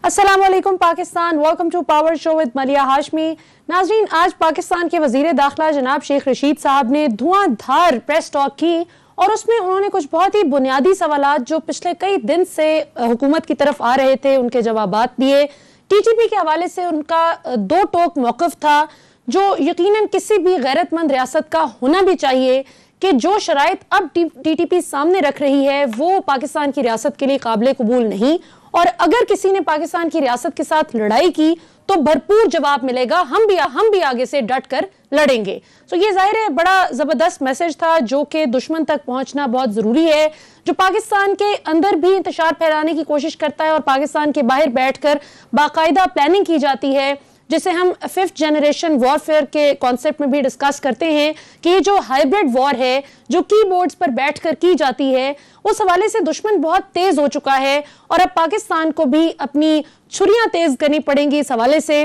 अस्सलाम वालेकुम Pakistan, welcome to power show with Maliha Hashmi. नाजरीन, आज पाकिस्तान के वजीर दाखिला जनाब शेख रशीद साहब ने धुआंधार प्रेस टॉक की और उसमें उन्होंने कुछ बहुत ही बुनियादी सवालात जो पिछले कई दिन से हुकूमत की तरफ आ रहे थे उनके जवाबात दिए। टीटीपी के हवाले से उनका दो टोक मौक़िफ़ था जो यकीनन किसी भी गैरतमंद रियासत का होना भी चाहिए कि जो शराइत अब टीटीपी सामने रख रही है वो पाकिस्तान की रियासत के लिए काबिल कबूल नहीं, और अगर किसी ने पाकिस्तान की रियासत के साथ लड़ाई की तो भरपूर जवाब मिलेगा, हम भी आगे से डट कर लड़ेंगे। तो ये जाहिर है बड़ा ज़बरदस्त मैसेज था जो कि दुश्मन तक पहुंचना बहुत ज़रूरी है, जो पाकिस्तान के अंदर भी इंतशार फैलाने की कोशिश करता है और पाकिस्तान के बाहर बैठकर बाकायदा प्लानिंग की जाती है, जिसे हम 5th जनरेशन वॉरफेयर के कॉन्सेप्ट में भी डिस्कस करते हैं कि ये जो हाइब्रिड वॉर है जो कीबोर्ड्स पर बैठकर की जाती है, उस हवाले से दुश्मन बहुत तेज हो चुका है और अब पाकिस्तान को भी अपनी छुरियां तेज करनी पड़ेंगी इस हवाले से।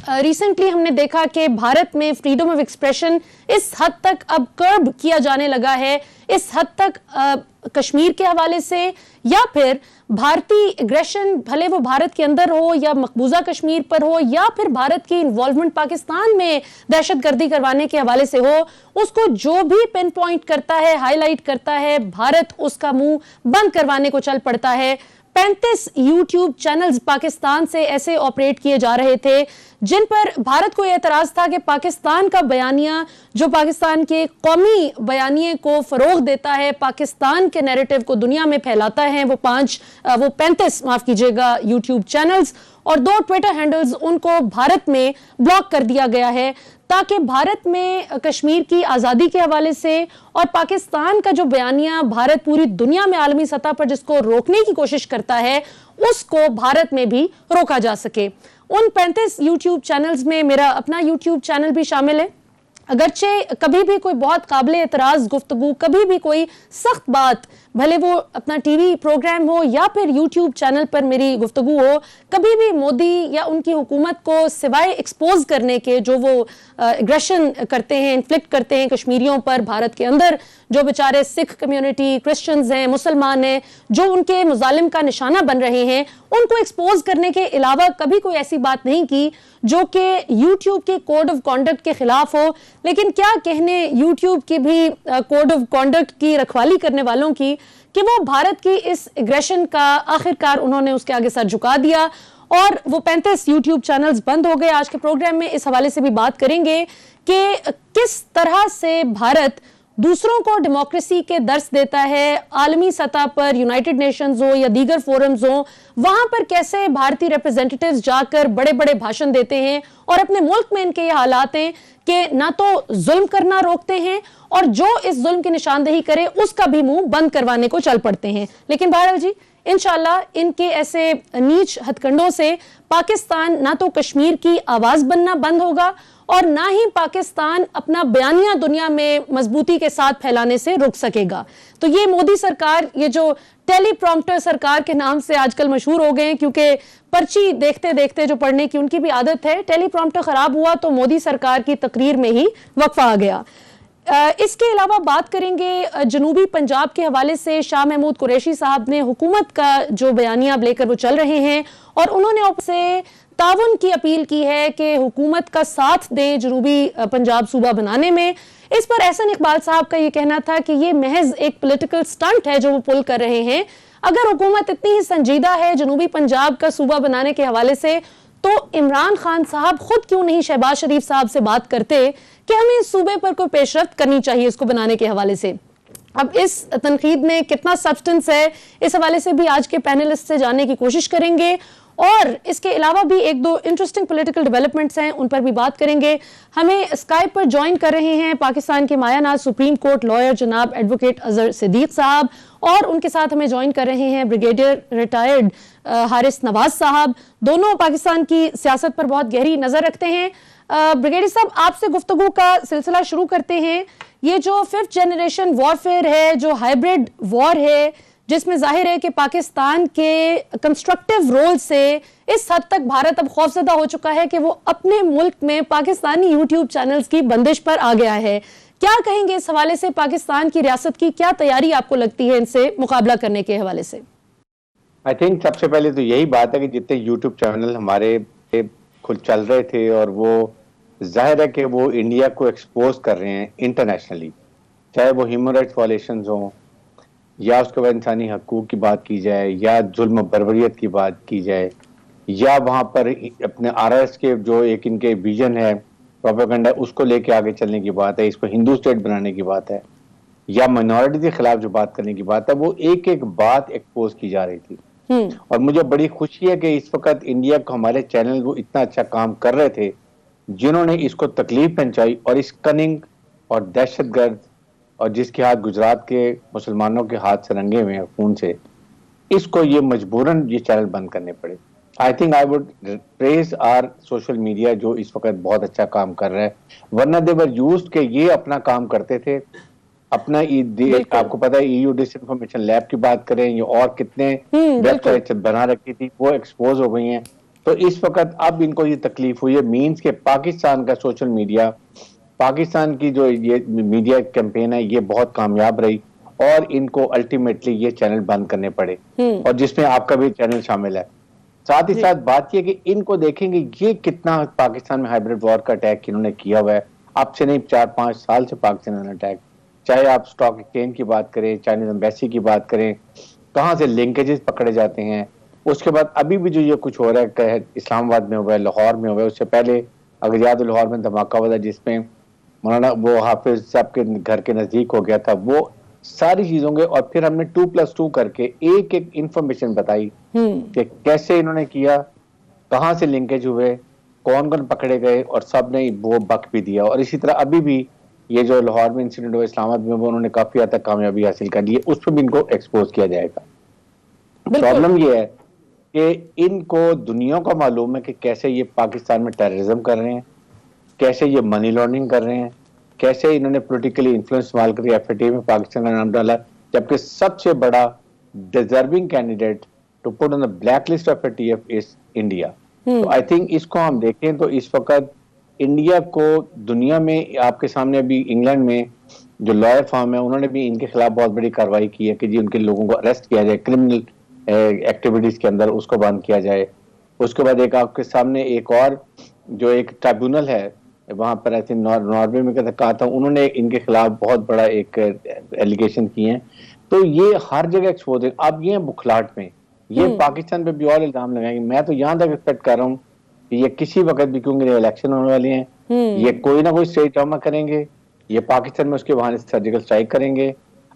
रिसेंटली हमने देखा कि भारत में फ्रीडम ऑफ एक्सप्रेशन इस हद तक अब कर्ब किया जाने लगा है, इस हद तक कश्मीर के हवाले से या फिर भारतीय एग्रेशन, भले वो भारत के अंदर हो या मकबूजा कश्मीर पर हो या फिर भारत की इन्वॉल्वमेंट पाकिस्तान में दहशतगर्दी करवाने के हवाले से हो, उसको जो भी पिन पॉइंट करता है, हाईलाइट करता है, भारत उसका मुंह बंद करवाने को चल पड़ता है। 35 यूट्यूब चैनल्स पाकिस्तान से ऐसे ऑपरेट किए जा रहे थे जिन पर भारत को यह एतराज था कि पाकिस्तान का बयानिया जो पाकिस्तान के कौमी बयानिए को फरोग देता है, पाकिस्तान के नैरेटिव को दुनिया में फैलाता है, वो 35 माफ कीजिएगा यूट्यूब चैनल्स और 2 ट्विटर हैंडल्स उनको भारत में ब्लॉक कर दिया गया है ताकि भारत में कश्मीर की आज़ादी के हवाले से और पाकिस्तान का जो बयानिया भारत पूरी दुनिया में आलमी सतह पर जिसको रोकने की कोशिश करता है उसको भारत में भी रोका जा सके। उन 35 यूट्यूब चैनल्स में मेरा अपना यूट्यूब चैनल भी शामिल है। अगरचे कभी भी कोई बहुत काबिल एतराज़ गुफ्तगू, कभी भी कोई सख्त बात, भले वो अपना टीवी प्रोग्राम हो या फिर यूट्यूब चैनल पर मेरी गुफ्तगू हो, कभी भी मोदी या उनकी हुकूमत को सिवाय एक्सपोज करने के जो वो एग्रेशन करते हैं, इन्फ्लिक्ट करते हैं कश्मीरियों पर, भारत के अंदर जो बेचारे सिख कम्युनिटी, क्रिश्चियंस हैं, मुसलमान हैं, जो उनके मुजालिम का निशाना बन रहे हैं, उनको एक्सपोज करने के अलावा कभी कोई ऐसी बात नहीं की जो कि यूट्यूब के कोड ऑफ कॉन्डक्ट के खिलाफ हो। लेकिन क्या कहने यूट्यूब की भी कोड ऑफ कॉन्डक्ट की रखवाली करने वालों की कि वो भारत की इस एग्रेशन का आखिरकार उन्होंने उसके आगे सर झुका दिया और वो 35 यूट्यूब चैनल्स बंद हो गए। आज के प्रोग्राम में इस हवाले से भी बात करेंगे कि किस तरह से भारत दूसरों को डेमोक्रेसी के दर्स देता है, आलमी सतह पर जुनाइटेड नेशंस हो या दीगर फोरम्स हो, वहां पर कैसे भारतीय रिप्रेजेंटेटिव्स जाकर बड़े बड़े भाषण देते हैं और अपने मुल्क में इनके ये हालात हैं कि ना तो जुल्म करना रोकते हैं और जो इस जुल्म की निशानदेही करे उसका भी मुंह बंद करवाने को चल पड़ते हैं। लेकिन बहरहाल जी, इंशाल्लाह इनके ऐसे नीच हथकंडों से पाकिस्तान ना तो कश्मीर की आवाज बनना बंद होगा और ना ही पाकिस्तान अपना बयानिया दुनिया में मजबूती के साथ फैलाने से रुक सकेगा। तो ये मोदी सरकार, ये जो टेलीप्रॉम्प्टर सरकार के नाम से आजकल मशहूर हो गए हैं क्योंकि पर्ची देखते देखते जो पढ़ने की उनकी भी आदत है, टेलीप्रॉम्प्टर खराब हुआ तो मोदी सरकार की तकरीर में ही वक्फा आ गया। इसके अलावा बात करेंगे जनूबी पंजाब के हवाले से। शाह महमूद कुरैशी साहब ने हुकूमत का जो बयानिया लेकर वो चल रहे हैं और उन्होंने आपसे ताउन की अपील की है कि हुकूमत का साथ दें जनूबी पंजाब सूबा बनाने में। इस पर एहसन इकबाल साहब का ये कहना था कि ये महज एक पॉलिटिकल स्टंट है जो वो पुल कर रहे हैं। अगर हुकूमत इतनी ही संजीदा है जनूबी पंजाब का सूबा बनाने के हवाले से तो इमरान खान साहब खुद क्यों नहीं शहबाज शरीफ साहब से बात करते कि हमें इस सूबे पर कोई पेशरफ्त करनी चाहिए इसको बनाने के हवाले से। अब इस तनकीद में कितना सब्सटेंस है, इस हवाले से भी आज के पैनलिस्ट से जानने की कोशिश करेंगे और इसके अलावा भी एक दो इंटरेस्टिंग पॉलिटिकल डेवलपमेंट्स हैं, उन पर भी बात करेंगे। हमें स्काइप पर ज्वाइन कर रहे हैं पाकिस्तान के मायानाज सुप्रीम कोर्ट लॉयर जनाब एडवोकेट अजहर सिद्दीक साहब और उनके साथ हमें ज्वाइन कर रहे हैं ब्रिगेडियर रिटायर्ड हारिस नवाज साहब। दोनों पाकिस्तान की सियासत पर बहुत गहरी नजर रखते हैं। ब्रिगेडियर साहब, आपसे गुफ्तगू का सिलसिला शुरू करते हैं। ये जो 5th जनरेशन वॉरफेयर है, जो हाइब्रिड वॉर है, जिसमें जाहिर है कि पाकिस्तान के कंस्ट्रक्टिव रोल से इस हद तक भारत अब खौफजदा हो चुका है कि वो अपने मुल्क में पाकिस्तानी यूट्यूब चैनल्स की बंदिश पर आ गया है। क्या कहेंगे इस हवाले से? पाकिस्तान की रियासत की क्या तैयारी आपको लगती है इनसे मुकाबला करने के हवाले से? आई थिंक सबसे पहले तो यही बात है कि जितने यूट्यूब चैनल हमारे खुद चल रहे थे और वो जाहिर है कि वो इंडिया को एक्सपोज कर रहे हैं इंटरनेशनली, चाहे वो ह्यूमन राइट्स वायलेशंस हों या उसके बाद इंसानी हकूक की बात की जाए या जुल्म बर्बरियत की बात की जाए या वहाँ पर अपने आरएस के जो एक इनके विजन है, प्रोपेगेंडा, उसको लेके आगे चलने की बात है, इसको हिंदू स्टेट बनाने की बात है या माइनॉरिटी के खिलाफ जो बात करने की बात है, वो एक एक बात एक्सपोज की जा रही थी। और मुझे बड़ी खुशी है कि इस वक्त इंडिया को हमारे चैनल वो इतना अच्छा काम कर रहे थे जिन्होंने इसको तकलीफ पहुंचाई और इस कनिंग और दहशतगर्द और जिसके हाथ गुजरात के मुसलमानों के हाथ से रंगे हुए हैं खून से, इसको ये मजबूरन ये चैनल बंद करने पड़े। I think I would praise our social media जो इस वक्त बहुत अच्छा काम कर रहा है, वरना दे वर यूज्ड के ये अपना काम करते थे अपना। आपको पता है EU डिसइंफॉर्मेशन लैब की बात करें या और कितने वेबसाइट बना रखी थी वो एक्सपोज हो गई हैं। तो इस वक्त अब इनको ये तकलीफ हुई है, मीन्स के पाकिस्तान का सोशल मीडिया, पाकिस्तान की जो ये मीडिया कैंपेन है ये बहुत कामयाब रही और इनको अल्टीमेटली ये चैनल बंद करने पड़े और जिसमें आपका भी चैनल शामिल है। साथ ही साथ बात ये कि इनको देखेंगे ये कितना पाकिस्तान में हाइब्रिड वॉर का अटैक इन्होंने किया हुआ है, अब से नहीं 4-5 साल से पाकिस्तान में अटैक, चाहे आप स्टॉक एक्सचेंज की बात करें, चाइनीज एम्बेसी की बात करें, कहाँ से लिंकेजेस पकड़े जाते हैं। उसके बाद अभी भी जो ये कुछ हो रहा है इस्लामाबाद में हुआ है, लाहौर में हुआ है, उससे पहले अगर याद लाहौर में धमाका हुआ था जिसमें मौलाना वो हाफिज साहब के घर के नजदीक हो गया था, वो सारी चीजों के और फिर हमने 2+2 करके एक एक इंफॉर्मेशन बताई कि कैसे इन्होंने किया, कहाँ से लिंकेज हुए, कौन कौन पकड़े गए और सब ने वो बक भी दिया। और इसी तरह अभी भी ये जो लाहौर में इंसिडेंट हुआ इस्लामाबाद में, वो उन्होंने काफी हद तक कामयाबी हासिल कर ली है, उस पर भी इनको एक्सपोज किया जाएगा। प्रॉब्लम ये है कि इनको दुनिया को मालूम है कि कैसे ये पाकिस्तान में टेररिज्म कर रहे हैं, कैसे ये मनी लॉन्ड्रिंग कर रहे हैं, कैसे इन्होंने पॉलिटिकली इन्फ्लुएंस इस्तेमाल कर FATF में पाकिस्तान का नाम डाला, जबकि सबसे बड़ा deserving candidate to put on the black list of FATF is India. तो आई थिंक इसको हम देखें तो इस वक्त इंडिया को दुनिया में, आपके सामने अभी इंग्लैंड में जो लॉयर फर्म है उन्होंने भी इनके खिलाफ बहुत बड़ी कार्रवाई की है कि जी उनके लोगों को अरेस्ट किया जाए, क्रिमिनल एक्टिविटीज के अंदर उसको बंद किया जाए। उसके बाद एक आपके सामने एक और जो एक ट्राइब्यूनल है वहां पर ऐसे नॉर्वे में कहा था, उन्होंने इनके खिलाफ बहुत बड़ा एक एलिगेशन किए हैं। तो ये हर जगह एक्सपोज है। अब ये बुखलाहट में ये पाकिस्तान पे भी और इल्जाम लगाएंगे। मैं तो यहाँ तक एक्सपेक्ट कर रहा हूँ कि ये किसी वक्त भी, क्योंकि इलेक्शन होने वाले हैं, ये कोई ना कोई स्टेट ड्रामा करेंगे, ये पाकिस्तान में उसके बहाने सर्जिकल स्ट्राइक करेंगे,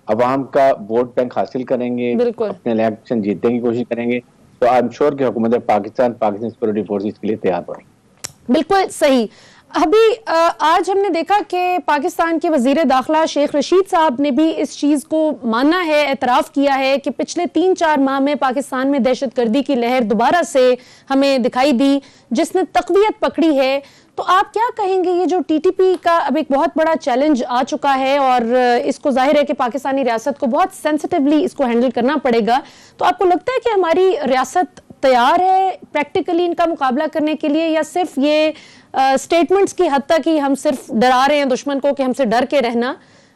अवाम का वोट बैंक हासिल करेंगे, अपने इलेक्शन जीतने की कोशिश करेंगे। तो आई एम श्योर कि हुकूमत पाकिस्तान सिक्योरिटी फोर्सेस के लिए तैयार हो रही है। बिल्कुल सही। अभी आज हमने देखा कि पाकिस्तान के वजीर दाखिला शेख रशीद साहब ने भी इस चीज़ को माना है, एतराफ़ किया है कि पिछले 3-4 माह में पाकिस्तान में दहशतगर्दी की लहर दोबारा से हमें दिखाई दी जिसने तक़वियत पकड़ी है। तो आप क्या कहेंगे, ये जो TTP का अब एक बहुत बड़ा चैलेंज आ चुका है और इसको जाहिर है कि पाकिस्तानी रियासत को बहुत सेंसिटिवली इसको हैंडल करना पड़ेगा, तो आपको लगता है कि हमारी रियासत तैयार है प्रैक्टिकली इनका मुकाबला करने के लिए, या सिर्फ ये स्टेटमेंट्स की हद तक ही हम सिर्फ डरा रहे हैं दुश्मन को कि हमसे डर के रहना?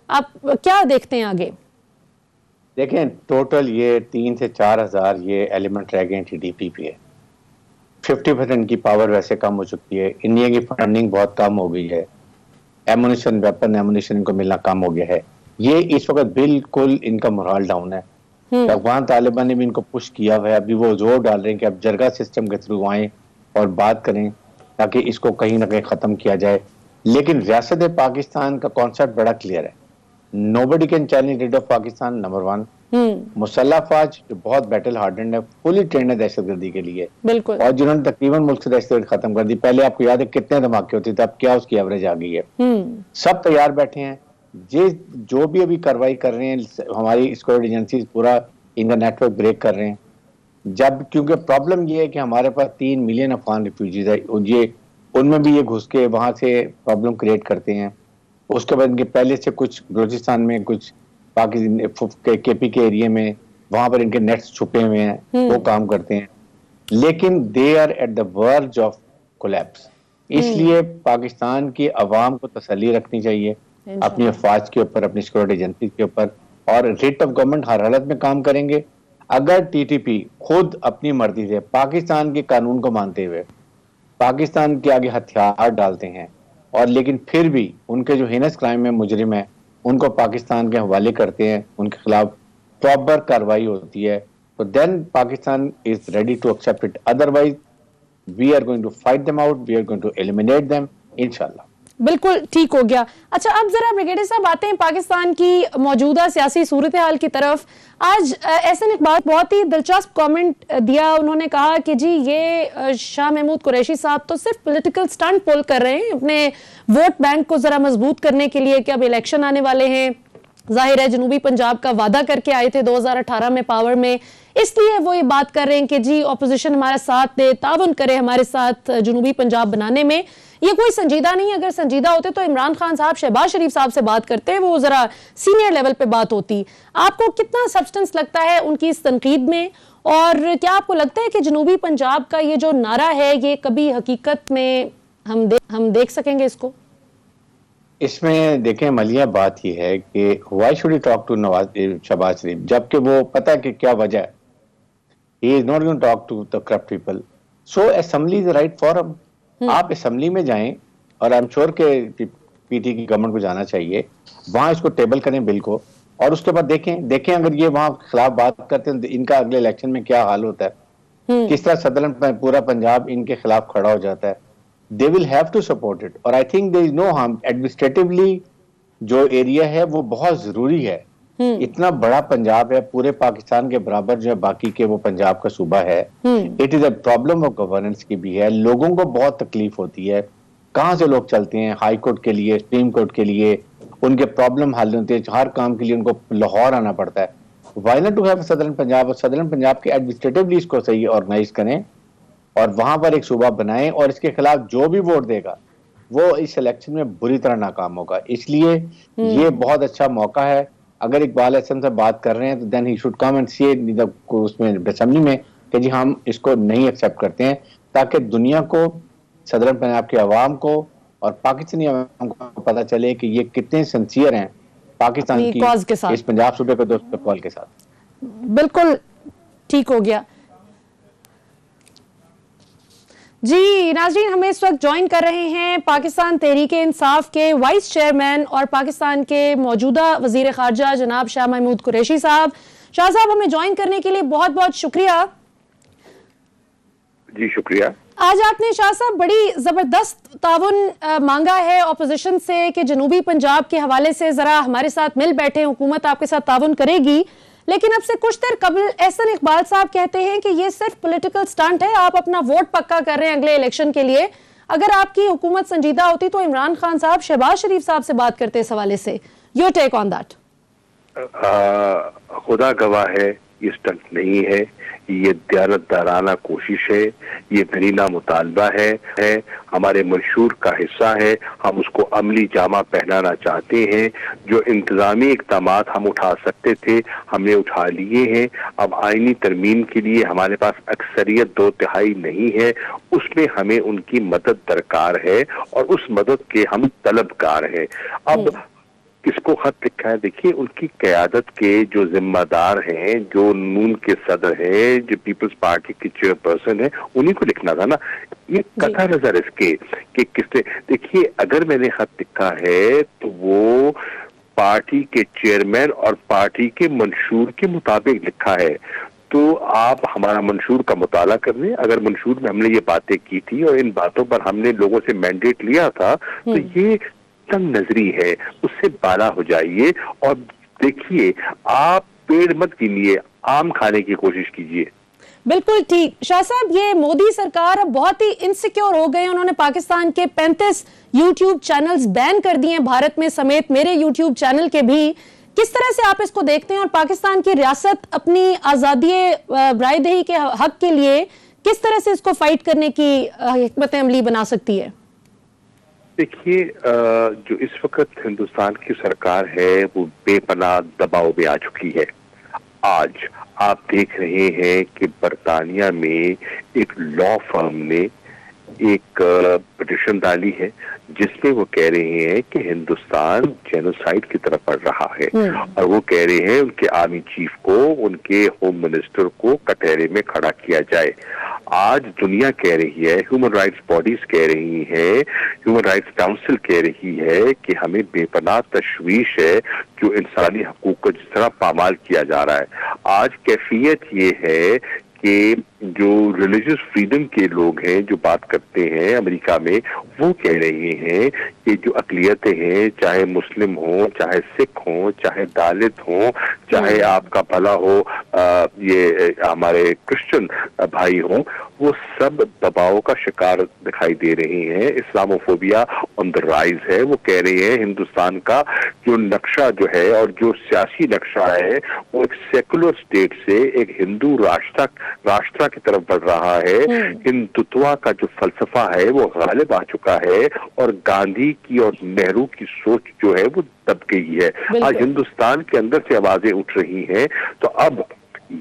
आप क्या देखते हैं आगे? देखें, टोटल ये 3 से 4 हजार ये एलिमेंट रह गए TTP पे। 50% की पावर वैसे कम हो चुकी है, इंडिया की फंडिंग बहुत कम हो गई है, एमुनिशन, वेपन एमुनिशन इनको मिलना कम हो गया है। ये इस वक्त बिल्कुल इनका मोरल डाउन है। अफगान तालिबान ने भी इनको पुश किया हुआ है, अभी वो जोर डाल रहे हैं कि अब जरगा सिस्टम के थ्रू आए और बात करें ताकि इसको कहीं ना कहीं खत्म किया जाए। लेकिन रियासत पाकिस्तान का कॉन्सेप्ट बड़ा क्लियर है, nobody can challenge leader of Pakistan, number 1। मुसल्लह फौज जो बहुत बैटल हार्डेंड है, फुली ट्रेंड है दहशतगर्दी के लिए, बिल्कुल, और जिन्होंने तकरीबन मुल्क से दहशतगर्दी खत्म कर दी। पहले आपको याद है कितने धमाके होते थे, अब क्या उसकी एवरेज आ गई है। सब तैयार बैठे हैं, जो भी अभी कार्रवाई कर रहे हैं हमारी सिक्योरिटी एजेंसीज पूरा इनका नेटवर्क ब्रेक कर रहे हैं। जब क्योंकि प्रॉब्लम ये है कि हमारे पास 3 मिलियन अफगान रिफ्यूजीज है, ये उनमें भी ये घुस के वहां से प्रॉब्लम क्रिएट करते हैं। उसके बाद इनके पहले से कुछ बलूचिस्तान में, कुछ KP के एरिया में, वहां पर इनके नेट्स छुपे हुए हैं, वो काम करते हैं, लेकिन they are at the verge of collapse. इसलिए पाकिस्तान की अवाम को तसल्ली रखनी चाहिए अपनी अफवाज के ऊपर, अपनी सिक्योरिटी एजेंसी के ऊपर, और रेट ऑफ गवर्नमेंट हर हालत में काम करेंगे। اگر ٹی ٹی پی خود اپنی مرضی سے پاکستان کے قانون کو مانتے ہوئے پاکستان کے آگے ہتھیار ڈالتے ہیں اور لیکن پھر بھی ان کے جو ہینس کرائم میں مجرم ہیں ان کو پاکستان کے حوالے کرتے ہیں, ان کے خلاف پراپر کاروائی ہوتی ہے, تو then Pakistan is ready to accept it. Otherwise we are going to fight them out, we are going to eliminate them انشاءاللہ. بالکل ٹھیک ہو گیا. اچھا اب ذرا بریگیڈیئر صاحب آتے ہیں پاکستان کی موجودہ سیاسی صورتحال کی طرف. آج احسن اقبال بہت ہی دلچسپ کامنٹ دیا, انہوں نے کہا کہ جی یہ شاہ محمود قریشی صاحب تو صرف پولیٹیکل سٹنٹ پول کر رہے ہیں اپنے ووٹ بینک کو ذرا مضبوط کرنے کے لیے کہ اب الیکشن آنے والے ہیں. ظاہر ہے جنوبی پنجاب کا وعدہ کر کے آئے تھے 2018 میں پاور میں, اس لیے وہ یہ بات کر رہے ہیں کہ جی اپوزیشن ہمارا ساتھ دے, تعاون کرے ہمارے ساتھ جنوبی پنجاب بنانے میں. یہ کوئی سنجیدہ نہیں, اگر سنجیدہ ہوتے تو عمران خان صاحب شہباز شریف صاحب سے بات کرتے, وہ ذرا سینئر لیول پہ بات ہوتی. آپ کو کتنا سبسٹنس لگتا ہے ان کی اس تنقید میں, اور کیا آپ کو لگتا ہے کہ جنوبی پنجاب کا یہ جو نعرہ ہے یہ کبھی حقیقت میں ہم دیکھ سکیں گے اس کو؟ اس میں دیکھیں ملیہ بات یہ ہے کہ why should he talk to Shahbaz Sharif, جبکہ وہ پتہ ہے کہ کیا وجہ ہے. He is not going to talk to the corrupt people. So assembly is right forum. آپ اسمبلی میں جائیں, اور آئی ایم شیور کہ پی ٹی کی گورنمنٹ کو جانا چاہیے, وہاں اس کو ٹیبل کریں بل کو, اور اس کے بعد دیکھیں اگر یہ وہاں خلاف بات کرتے ہیں ان کا اگلے الیکشن میں کیا حال ہوتا ہے, کس طرح سدرن پورا پنجاب ان کے خلاف کھڑا ہو جاتا ہے. They will have to support it. اور I think there is no harm. Administratively جو ایریا ہے وہ بہت ضروری ہے. اتنا بڑا پنجاب ہے, پورے پاکستان کے برابر جو ہے باقی کے وہ پنجاب کا صوبہ ہے. It is a problem of governance کی بھی ہے. لوگوں کو بہت تکلیف ہوتی ہے, کہاں سے لوگ چلتے ہیں ہائی کورٹ کے لیے, سپریم کورٹ کے لیے, ان کے پرابلم حل ہوتے ہیں, ہر کام کے لیے ان کو لاہور آنا پڑتا ہے. Why not to have southern Punjab, اور سدرن پنجاب کے ایڈمنسٹریٹولی اس کو صحیح آرگنائز کریں اور وہاں پر ایک صوبہ بنائیں, اور اس کے خلاف جو بھی ووٹ دے گا وہ اس الیکشن میں بری طرح ناکام ہوگا. اس لیے یہ بہت اچھا موقع ہے. اگر اقبال احسن سے بات کر رہے ہیں تو دین ہی شوڈ کم اینڈ سی اس میں اسمبلی میں کہ جی ہم اس کو نہیں ایکسیپٹ کرتے ہیں, تاکہ دنیا کو, صدرن پنجاب کے عوام کو اور پاکستانی عوام کو پتہ چلے کہ یہ کتنے سنسیئر ہیں پاکستان کی اس پنجاب صوبے کے دوست کال کے ساتھ. بالکل ٹھیک ہو گیا. جی ناظرین, ہمیں اس وقت جوائن کر رہے ہیں پاکستان تحریک انصاف کے وائس چیئرمین اور پاکستان کے موجودہ وزیر خارجہ جناب شاہ محمود قریشی صاحب. شاہ صاحب ہمیں جوائن کرنے کے لیے بہت بہت شکریہ. جی شکریہ. آج آپ نے شاہ صاحب بڑی زبردست تعاون مانگا ہے اپوزیشن سے کہ جنوبی پنجاب کے حوالے سے ذرا ہمارے ساتھ مل بیٹھے, حکومت آپ کے ساتھ تعاون کرے گی. لیکن اب سے کچھ دیر قبل احسن اقبال صاحب کہتے ہیں کہ یہ صرف پولیٹیکل سٹنٹ ہے, آپ اپنا ووٹ پکا کر رہے ہیں اگلے الیکشن کے لیے. اگر آپ کی حکومت سنجیدہ ہوتی تو عمران خان صاحب شہباز شریف صاحب سے بات کرتے اس حوالے سے. Your take on that. خدا گواہ ہے یہ سٹنٹ نہیں ہے, یہ دیانتدارانہ کوشش ہے, یہ دلیلہ مطالبہ ہے, ہمارے منشور کا حصہ ہے. ہم اس کو عملی جامہ پہنانا چاہتے ہیں. جو انتظامی اقدامات ہم اٹھا سکتے تھے ہم نے اٹھا لیے ہیں. اب آئینی ترمیم کے لیے ہمارے پاس اکثریت 2/3 نہیں ہے, اس میں ہمیں ان کی مدد درکار ہے اور اس مدد کے ہم طلبگار ہیں. اب کس کو خط لکھا ہے, دیکھیے ان کی قیادت کے جو ذمہ دار ہیں, جو نون کے صدر ہیں, جو پیپلز پارٹی کے چیئر پرسن ہیں, انہی کو لکھنا تھا نا. یہ قطع نظر اس کے کہ کس نے, دیکھیے اگر میں نے خط لکھا ہے تو وہ پارٹی کے چیئرمین اور پارٹی کے منشور کے مطابق لکھا ہے. تو آپ ہمارا منشور کا مطالعہ کر لیں. اگر منشور میں ہم نے یہ باتیں کی تھی اور ان باتوں پر ہم نے لوگوں سے مینڈیٹ لیا تھا, تو یہ تنگ نظری ہے, اس سے بالا ہو جائیے اور دیکھیے آپ پیڑ مت گنیے, آم کھانے کی کوشش کیجیے. بالکل ٹھیک. شاہ صاحب یہ مودی سرکار اب بہت ہی انسیکیور ہو گئے, انہوں نے پاکستان کے 35 یوٹیوب چینلز بین کر دیے ہیں بھارت میں, سمیت میرے یوٹیوب چینل کے بھی. کس طرح سے آپ اس کو دیکھتے ہیں, اور پاکستان کی ریاست اپنی آزادی رائے دہی کے حق کے لیے کس طرح سے اس کو فائٹ کرنے کی حکمت عملی بنا سکتی ہے؟ دیکھیے جو اس وقت ہندوستان کی سرکار ہے وہ بے پناہ دباؤ میں آ چکی ہے. آج آپ دیکھ رہے ہیں کہ برطانیہ میں ایک لا فرم نے ایک پٹیشن ڈالی ہے جس میں وہ کہہ رہے ہیں کہ ہندوستان جینوسائیڈ کی طرف بڑھ رہا ہے، اور وہ کہہ رہے ہیں ان کے آرمی چیف کو، ان کے ہوم منسٹر کو کٹہرے میں کھڑا کیا جائے۔ آج دنیا کہہ رہی ہے، ہیومن رائٹس باڈیز کہہ رہی ہیں، ہیومن رائٹس کاؤنسل کہہ رہی ہے کہ ہمیں بے پناہ تشویش ہے جو انسانی حقوق کو جس طرح پامال کیا جا رہا ہے۔ آج کیفیت یہ ہے کہ جو ریلیجیس فریڈم کے لوگ ہیں جو بات کرتے ہیں امریکہ میں، وہ کہہ رہے ہیں کہ جو اقلیتیں ہیں، چاہے مسلم ہوں، چاہے سکھ ہوں، چاہے دالت ہوں، چاہے آپ کا بھلا ہو یہ ہمارے کرسچن بھائی ہوں، وہ سب دباؤ کا شکار دکھائی دے رہے ہیں۔ اسلاموفوبیا آن دا رائز ہے۔ وہ کہہ رہے ہیں ہندوستان کا جو نقشہ جو ہے اور جو سیاسی نقشہ ہے وہ ایک سیکولر اسٹیٹ سے ایک ہندو راشٹرا کی طرف بڑھ رہا ہے۔ ہندوتوا کا جو فلسفہ ہے وہ غالب آ چکا ہے، اور گاندھی کی اور نہرو کی سوچ جو ہے وہ دب گئی ہے۔ آج ہندوستان کے اندر سے آوازیں اٹھ رہی ہیں، تو اب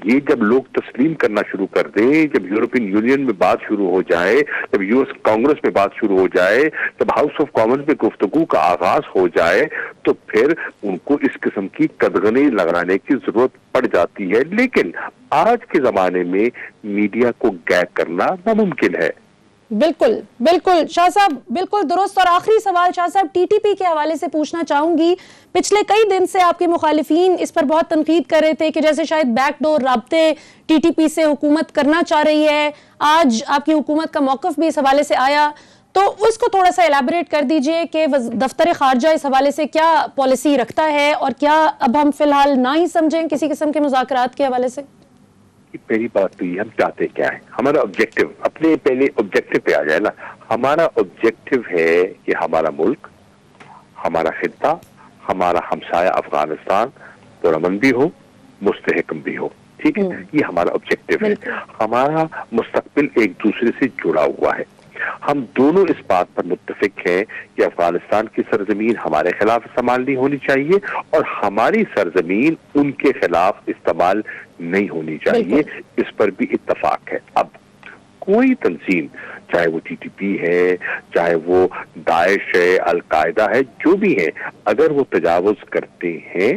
یہ جب لوگ تسلیم کرنا شروع کر دیں، جب یورپین یونین میں بات شروع ہو جائے، جب یو ایس کانگریس میں بات شروع ہو جائے، جب ہاؤس آف کامنز میں گفتگو کا آغاز ہو جائے، تو پھر ان کو اس قسم کی قدغنیں لگانے کی ضرورت پڑ جاتی ہے۔ لیکن آج کے زمانے میں میڈیا کو گیگ کرنا ناممکن ہے۔ بالکل بالکل شاہ صاحب، بالکل درست۔ اور آخری سوال شاہ صاحب ٹی ٹی پی کے حوالے سے پوچھنا چاہوں گی۔ پچھلے کئی دن سے آپ کے مخالفین اس پر بہت تنقید کر رہے تھے کہ جیسے شاید بیک ڈور رابطے ٹی ٹی پی سے حکومت کرنا چاہ رہی ہے۔ آج آپ کی حکومت کا موقف بھی اس حوالے سے آیا، تو اس کو تھوڑا سا الیبوریٹ کر دیجئے کہ دفتر خارجہ اس حوالے سے کیا پالیسی رکھتا ہے، اور کیا اب ہم فی الحال نہ ہی سمجھیں کسی قسم کے مذاکرات کے حوالے سے؟ پہلی بات تو یہ ہم چاہتے کیا ہے، ہمارا آبجیکٹو، اپنے پہلے آبجیکٹو پہ آ جائے نا۔ ہمارا آبجیکٹو ہے کہ ہمارا ملک، ہمارا خطہ، ہمارا ہمسایہ افغانستان پرامن بھی ہو، مستحکم بھی ہو، ٹھیک ہے؟ یہ ہمارا آبجیکٹو ہے۔ ہمارا مستقبل ایک دوسرے سے جڑا ہوا ہے۔ ہم دونوں اس بات پر متفق ہیں کہ افغانستان کی سرزمین ہمارے خلاف استعمال نہیں ہونی چاہیے، اور ہماری سرزمین ان کے خلاف استعمال نہیں ہونی چاہیے، اس پر بھی اتفاق ہے۔ اب کوئی تنظیم، چاہے وہ ٹی ٹی پی ہے، چاہے وہ داعش ہے، القاعدہ ہے، جو بھی ہے، اگر وہ تجاوز کرتے ہیں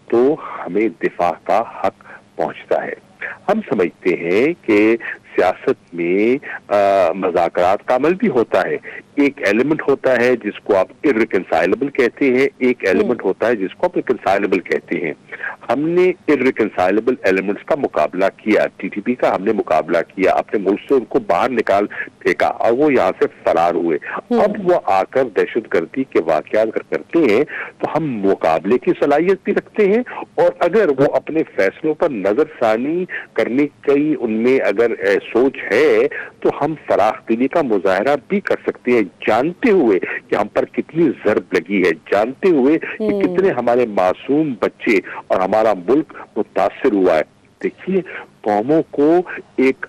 تو ہمیں دفاع کا حق پہنچتا ہے۔ ہم سمجھتے ہیں کہ سیاست میں مذاکرات کا عمل بھی ہوتا ہے۔ ایک ایلیمنٹ ہوتا ہے جس کو آپ irreconcilable کہتے ہیں، ایک ایلیمنٹ ہوتا ہے جس کو آپ reconcilable کہتے ہیں۔ ہم نے irreconcilable ایلیمنٹس کا مقابلہ کیا، ٹی ٹی پی کا ہم نے مقابلہ کیا، اپنے ملک سے ان کو باہر نکال پھینکا، اور وہ یہاں سے فرار ہوئے۔ اب وہ آ کر دہشت گردی کے واقعات اگر کرتے ہیں تو ہم مقابلے کی صلاحیت بھی رکھتے ہیں، اور اگر وہ اپنے فیصلوں پر نظر ثانی کرنے کی ان میں اگر سوچ ہے تو ہم فراخ دلی کا مظاہرہ بھی کر سکتے ہیں، جانتے ہوئے کہ ہم پر کتنی ضرب لگی ہے، جانتے ہوئے کہ کتنے ہمارے معصوم بچے اور ہمارا ملک متاثر ہوا ہے۔ دیکھیے، قوموں کو ایک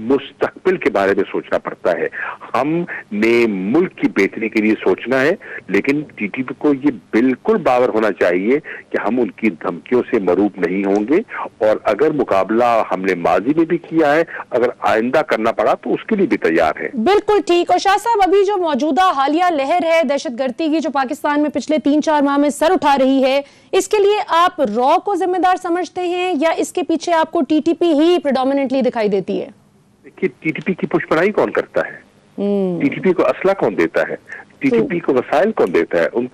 مستقبل کے بارے میں سوچنا پڑتا ہے۔ ہم نے ملک کی بہتری کے لیے سوچنا ہے، لیکن ٹی ٹی پی کو یہ بالکل باور ہونا چاہیے کہ ہم ان کی دھمکیوں سے مروب نہیں ہوں گے، اور اگر مقابلہ ہم نے ماضی میں بھی کیا ہے، اگر آئندہ کرنا پڑا تو اس کے لیے بھی تیار ہے۔ بالکل ٹھیک۔ اور شاہ صاحب، ابھی جو موجودہ حالیہ لہر ہے دہشت گردی کی جو پاکستان میں پچھلے 3-4 ماہ میں سر اٹھا رہی ہے، اس کے لیے آپ را کو ذمہ دار سمجھتے ہیں، یا اس کے پیچھے آپ کو ٹی ٹی پی ہی پریڈومیننٹلی دکھائی دیتی ہے؟ دیکھیے، ٹی ٹی پی کی پشپنائی کون کرتا ہے؟ ٹی ٹی پی کو اسلحہ کون دیتا ہے؟ ٹی ٹی پی کو وسائل کون دیتا ہے؟ ان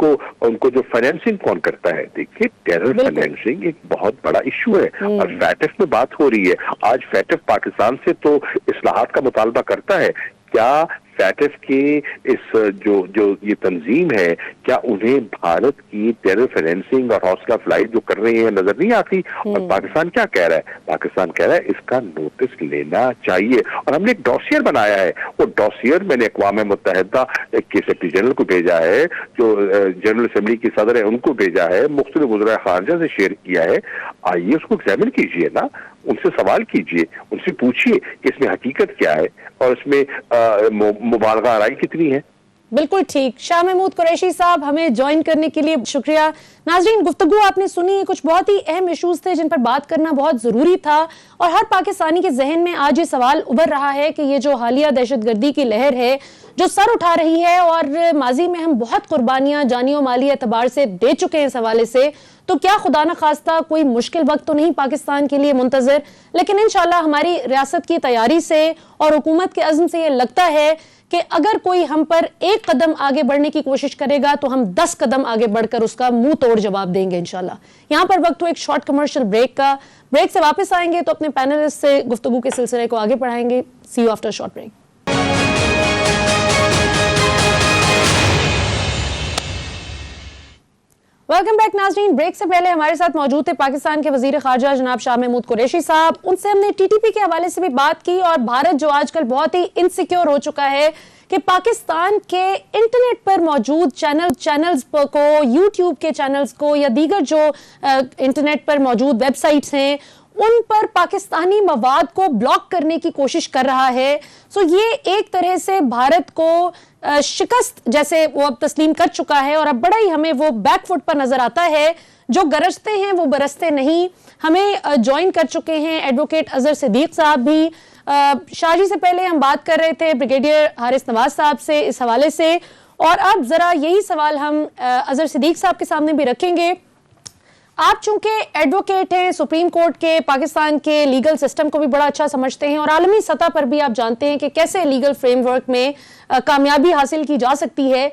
کو جو فائنینسنگ کون کرتا ہے؟ دیکھیے، ٹیرر فائنینسنگ ایک بہت بڑا ایشو ہے، اور فیٹف میں بات ہو رہی ہے۔ آج فیٹف پاکستان سے تو اصلاحات کا مطالبہ کرتا ہے۔ کیا فیٹف کے اس جو یہ تنظیم ہے، کیا انہیں بھارت کی ٹیرر فائنینسنگ اور حوصلہ افزائی جو کر رہے ہیں نظر نہیں آتی؟ اور پاکستان کیا کہہ رہا ہے؟ پاکستان کہہ رہا ہے اس کا نوٹس لینا چاہیے، اور ہم نے ایک ڈوسیئر بنایا ہے۔ وہ ڈوسیئر میں نے اقوام متحدہ کے سیکرٹری جنرل کو بھیجا ہے، جو جنرل اسمبلی کی صدر ہے ان کو بھیجا ہے، مختلف وزراء خارجہ سے شیئر کیا ہے۔ آئیے اس کو ایگزامن کیجئے نا، ان سے سوال کیجئے، ان سے پوچھئے کہ اس میں حقیقت کیا ہے، اور اس میں مبالغہ آرائی کتنی ہے۔ बिल्कुल ठीक। शाह महमूद कुरैशी साहब, हमें ज्वाइन करने के लिए शुक्रिया। नाज़रीन, गुफ्तगू आपने सुनी, कुछ बहुत ही अहम इश्यूज थे जिन पर बात करना बहुत ज़रूरी था, और हर पाकिस्तानी के जहन में आज ये सवाल उभर रहा है कि ये जो हालिया दहशतगर्दी की लहर है जो सर उठा रही है, और माजी में हम बहुत कुर्बानियां जानी और माली एतबार से दे चुके हैं इस हवाले से, तो क्या खुदा न खास्ता कोई मुश्किल वक्त तो नहीं पाकिस्तान के लिए मुंतजर। लेकिन इंशाल्लाह हमारी रियासत की तैयारी से और हुकूमत के अज़्म से ये लगता है कि अगर कोई हम पर एक कदम आगे बढ़ने की कोशिश करेगा तो हम 10 कदम आगे बढ़कर उसका मुंह तोड़ जवाब देंगे इंशाल्लाह। यहाँ पर वक्त हो एक शॉर्ट कमर्शियल ब्रेक का। ब्रेक से वापस आएंगे तो अपने पैनलिस्ट से गुफ्तगू के सिलसिले को आगे बढ़ाएंगे। See you after short break. Welcome back नाज़रीन। ब्रेक से पहले हमारे साथ मौजूद थे पाकिस्तान के वजीर खारजा जनाब शाह महमूद कुरैशी साहब। उनसे हमने टीटीपी के हवाले से भी बात की, और भारत जो आजकल बहुत ही इनसिक्योर हो चुका है कि पाकिस्तान के इंटरनेट पर मौजूद चैनल्स को, यूट्यूब के चैनल्स को, या दीगर जो इंटरनेट पर मौजूद वेबसाइट्स हैं उन पर पाकिस्तानी मवाद को ब्लॉक करने की कोशिश कर रहा है। सो ये एक तरह से भारत को शिकस्त जैसे वो अब तस्लीम कर चुका है, और अब बड़ा ही हमें वो बैकफुट पर नजर आता है। जो गरजते हैं वो बरसते नहीं। हमें ज्वाइन कर चुके हैं एडवोकेट अजहर सिद्दीक साहब भी। शाहजी से पहले हम बात कर रहे थे ब्रिगेडियर हारिस नवाज साहब से इस हवाले से, और अब जरा यही सवाल हम अजहर सिद्दीक साहब के सामने भी रखेंगे। आप चूंकि एडवोकेट हैं, सुप्रीम कोर्ट के, पाकिस्तान के लीगल सिस्टम को भी बड़ा अच्छा समझते हैं, और आलमी सतह पर भी आप जानते हैं कि कैसे लीगल फ्रेमवर्क में कामयाबी हासिल की जा सकती है।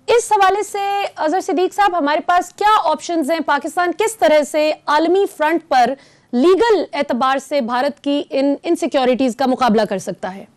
इस हवाले से अजहर सिद्दीक साहब, हमारे पास क्या ऑप्शंस हैं? पाकिस्तान किस तरह से आलमी फ्रंट पर लीगल एतबार से भारत की इन इनसिक्योरिटीज का मुकाबला कर सकता है?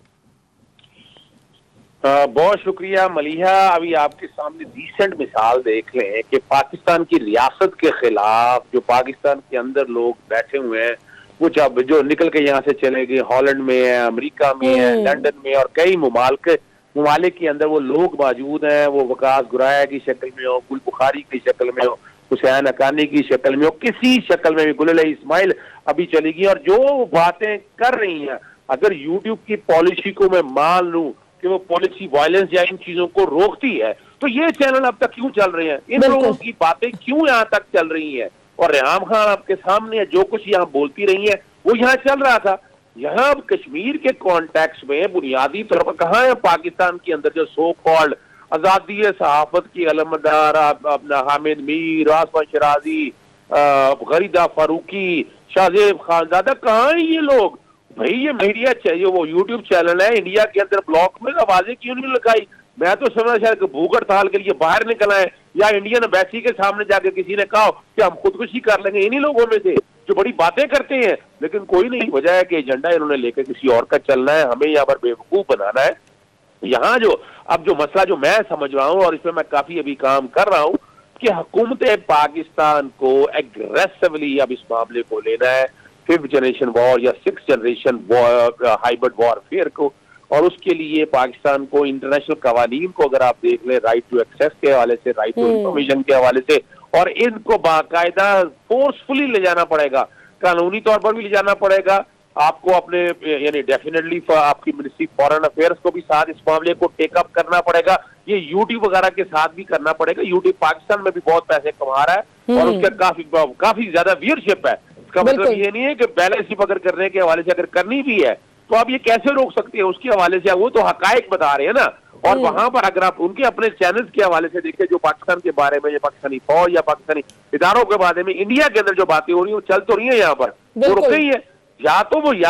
बहुत शुक्रिया मलिहा। अभी आपके सामने रिसेंट मिसाल देख लें कि पाकिस्तान की रियासत के खिलाफ जो पाकिस्तान के अंदर लोग बैठे हुए हैं, वो जब जो निकल के यहाँ से चले गए, हॉलैंड में है, अमेरिका में है, लंदन में, और कई ममालिक के अंदर वो लोग मौजूद हैं। वो वकास गुराया की शक्ल में हो, गुल बुखारी की शक्ल में हो, हुसैन हकानी की शक्ल में हो, किसी शक्ल में भी, गुल इस्माइल अभी चली गई, और जो बातें कर रही हैं, अगर यूट्यूब की पॉलिसी को मैं मान लूं कि वो पॉलिसी वायलेंस या इन चीजों को रोकती है, तो ये चैनल अब तक क्यों चल रहे हैं? इन लोगों की बातें क्यों यहाँ तक चल रही हैं? और रेहाम खान आपके सामने है, जो कुछ यहाँ बोलती रही है वो यहाँ चल रहा था। यहाँ अब कश्मीर के कॉन्टेक्स्ट में बुनियादी तौर पर कहाँ है पाकिस्तान के अंदर जो सो कॉल्ड आजादी सहाफत की अलमदार अपना हामिद मीर, आसमा शराजी, गरीदा फारूकी, शाहजेब खानजादा, कहाँ है ये लोग? भाई ये मीडिया चाहिए, वो यूट्यूब चैनल है इंडिया के अंदर ब्लॉक में आवाजें क्यों नहीं लगाई? मैं तो समझा शायद भूख हड़ताल के लिए बाहर निकल आए, या इंडियन एम्बेसी के सामने जाके किसी ने कहा कि हम खुदकुशी कर लेंगे। इन्हीं लोगों में से जो बड़ी बातें करते हैं, लेकिन कोई नहीं। वजह है कि एजेंडा इन्होंने लेकर किसी और का चलना है, हमें यहाँ पर बेवकूफ बनाना है। यहाँ जो अब जो मसला जो मैं समझ रहा हूँ, और इसमें मैं काफी अभी काम कर रहा हूँ, कि हुकूमत पाकिस्तान को एग्रेसिवली अब इस मामले को लेना है, 5th जनरेशन वॉर या 6th जनरेशन हाइब्रिड वॉरफेयर को, और उसके लिए पाकिस्तान को इंटरनेशनल कवानीन को अगर आप देख लें, राइट टू एक्सेस के हवाले से, राइट टू इंफॉर्मेशन के हवाले से, और इनको बाकायदा फोर्सफुली ले जाना पड़ेगा, कानूनी तौर पर भी ले जाना पड़ेगा। आपको अपने यानी डेफिनेटली आपकी मिनिस्ट्री फॉरेन अफेयर्स को भी साथ इस मामले को टेक अप करना पड़ेगा। ये यूट्यूब वगैरह के साथ भी करना पड़ेगा। यूट्यूब पाकिस्तान में भी बहुत पैसे कमा रहा है, और उसका काफी ज्यादा व्यूअरशिप है। इसका मतलब ये नहीं है कि बैलेंस शीट अगर करने के हवाले से अगर करनी भी है तो आप ये कैसे रोक सकते हैं उसके हवाले से? वो तो हकायक बता रहे हैं ना। और वहां पर अगर आप उनके अपने चैनल्स के हवाले से देखें, जो पाकिस्तान के बारे में, या पाकिस्तानी फौज या पाकिस्तानी इदारों के बारे में इंडिया के अंदर जो बातें हो रही है वो चल तो रही है यहाँ पर, वो रुक गई है। या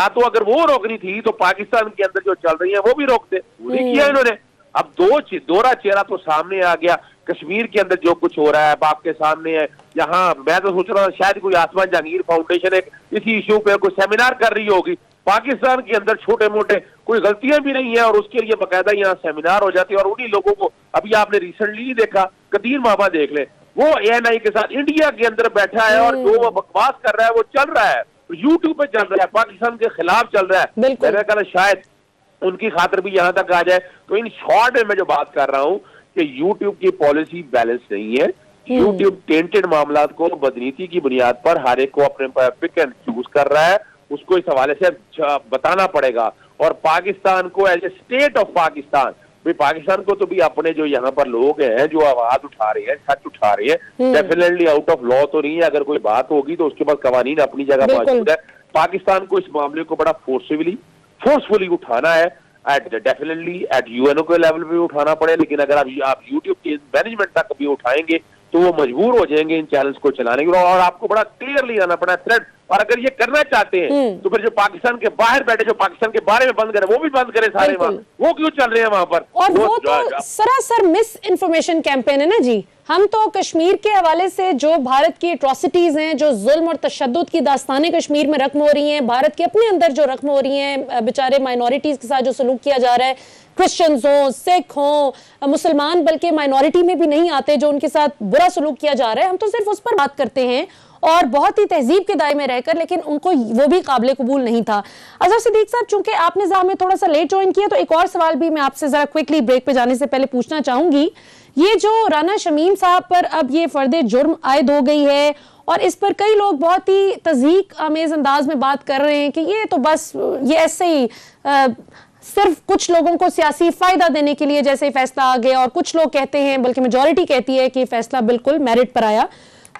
तो अगर वो रोकनी थी तो पाकिस्तान के अंदर जो चल रही है वो भी रोकते, वो नहीं किया इन्होंने। अब दोहरा चेहरा तो सामने आ गया। कश्मीर के अंदर जो कुछ हो रहा है आपके सामने है। यहाँ मैं तो सोच रहा हूँ शायद कोई आसमान जहांगीर फाउंडेशन एक इसी इशू पे कोई सेमिनार कर रही होगी। पाकिस्तान के अंदर छोटे मोटे कोई गलतियां भी नहीं है, और उसके लिए बाकायदा यहाँ सेमिनार हो जाती है। और उन्हीं लोगों को अभी आपने रिसेंटली देखा, कदीर मामा देख ले, वो ANI के साथ इंडिया के अंदर बैठा है, और जो वो बकवास कर रहा है वो चल रहा है, यूट्यूब पे चल रहा है, पाकिस्तान के खिलाफ चल रहा है। मैंने कहा शायद उनकी खातिर भी यहाँ तक आ जाए। तो इन शॉर्ट में मैं जो बात कर रहा हूँ कि यूट्यूब की पॉलिसी बैलेंस नहीं है। यूट्यूब टेंटेड मामला को बदनीति की बुनियाद पर हर एक को अपने पिक एंड चूज कर रहा है। उसको इस हवाले से बताना पड़ेगा, और पाकिस्तान को as a state of Pakistan भाई पाकिस्तान को तो भी अपने जो यहाँ पर लोग हैं जो आवाज उठा रहे हैं, सच उठा रहे हैं, डेफिनेटली आउट ऑफ लॉ तो नहीं है, अगर कोई बात होगी तो उसके बाद कवानीन अपनी जगह मौजूद है। पाकिस्तान को इस मामले को बड़ा फोर्सफुली उठाना है, डेफिनेटली एट यूएनओ के लेवल पे उठाना पड़े, लेकिन अगर आप यूट्यूब के मैनेजमेंट तक भी उठाएंगे तो वो मजबूर हो जाएंगे इन चैनल्स को चलाने के लिए, और आपको बड़ा क्लियरली आना पड़ा थ्रेड। और अगर ये करना चाहते हैं तो फिर जो पाकिस्तान के बाहर बैठे, जो पाकिस्तान के बारे में बंद करें, वो भी बंद करें सारे, वहां वो क्यों चल रहे हैं वहां पर? और वो तो सरासर मिस इन्फॉर्मेशन कैंपेन है ना जी। हम तो कश्मीर के हवाले से जो भारत की एट्रोसिटीज हैं, जो जुल्म और तशद्दुद की दास्तानें कश्मीर में रकम हो रही हैं, भारत के अपने अंदर जो रकम हो रही हैं, बेचारे माइनॉरिटीज के साथ जो सलूक किया जा रहा है, क्रिश्चियंस हों, सिख हों, मुसलमान बल्कि माइनॉरिटी में भी नहीं आते, जो उनके साथ बुरा सलूक किया जा रहा है, हम तो सिर्फ उस पर बात करते हैं और बहुत ही तहजीब के दायरे में रहकर, लेकिन उनको वो भी काबिल कबूल नहीं था। अजहर सिद्दीक साहब, चूंकि आपने ज़ाम में थोड़ा सा लेट ज्वाइन किया, तो एक और सवाल भी मैं आपसे जरा क्विकली ब्रेक पे जाने से पहले पूछना चाहूंगी। ये जो राना शमीम साहब पर अब ये फर्द जुर्म आयद हो गई है और इस पर कई लोग बहुत ही तज़हीक आमेज अंदाज में बात कर रहे हैं कि ये तो बस ये ऐसे ही सिर्फ कुछ लोगों को सियासी फायदा देने के लिए जैसे फैसला आ गया, और कुछ लोग कहते हैं, बल्कि मेजॉरिटी कहती है कि फैसला बिल्कुल मेरिट पर आया।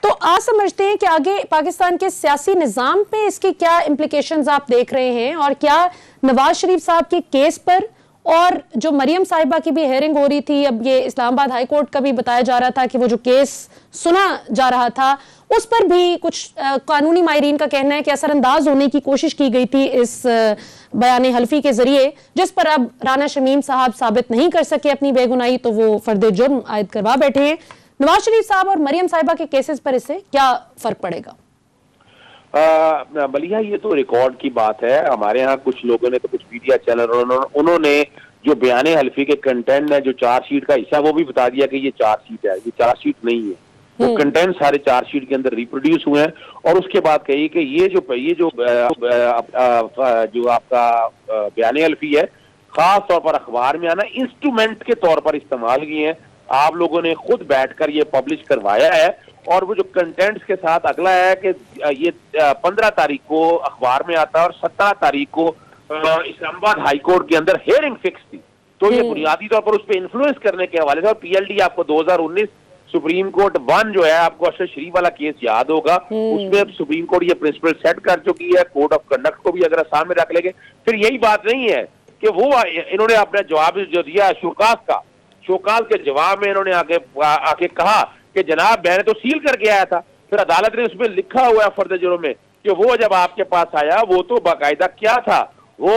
तो आप समझते हैं कि आगे पाकिस्तान के सियासी निज़ाम पे इसके क्या इम्प्लीकेशंस आप देख रहे हैं, और क्या नवाज शरीफ साहब के केस पर और जो मरियम साहिबा की भी हेयरिंग हो रही थी, अब ये इस्लामाबाद हाई कोर्ट का भी बताया जा रहा था कि वो जो केस सुना जा रहा था उस पर भी कुछ कानूनी माहिरीन का कहना है कि असरअंदाज होने की कोशिश की गई थी इस बयान हल्फी के जरिए, जिस पर अब राना शमीम साहब साबित नहीं कर सके अपनी बेगुनाही, तो वो फर्द जुर्म आयद करवा बैठे हैं। नवाज शरीफ साहब और मरियम साहिबा के केसेस पर इससे क्या फर्क पड़ेगा? मलिहा, ये तो रिकॉर्ड की बात है। हमारे यहाँ कुछ लोगों ने तो, कुछ मीडिया चैनल, उन्होंने जो बयान हल्फी के कंटेंट है, जो चार्जशीट का हिस्सा, वो भी बता दिया कि ये चार्जशीट है। ये चार्जशीट नहीं है, वो कंटेंट सारे चार्जशीट के अंदर रिप्रोड्यूस हुए हैं। और उसके बाद कही कि ये जो आपका बयान हल्फी है, खास तौर पर अखबार में आना इंस्ट्रूमेंट के तौर पर इस्तेमाल किए हैं। आप लोगों ने खुद बैठकर ये पब्लिश करवाया है, और वो जो कंटेंट्स के साथ अगला है कि ये 15 तारीख को अखबार में आता है और 17 तारीख को इस्लामाबाद हाई कोर्ट के अंदर हेयरिंग फिक्स थी। तो ये बुनियादी तौर पर उस पर इन्फ्लुएंस करने के हवाले से, और पीएलडी आपको 2019 सुप्रीम कोर्ट 1 जो है, आपको अशरफ शरीफ वाला केस याद होगा, उसमें सुप्रीम कोर्ट ये प्रिंसिपल सेट कर चुकी है। कोड ऑफ कंडक्ट को भी अगर आसाम में रख लेंगे, फिर यही बात नहीं है कि वो इन्होंने अपना जवाब जो दिया शोकाल के जवाब में इन्होंने आके कहा कि जनाब मैंने तो सील करके आया था। फिर अदालत ने उसमें लिखा हुआ है फर्द जुर्म में कि वो जब आपके पास आया वो तो बाकायदा क्या था, वो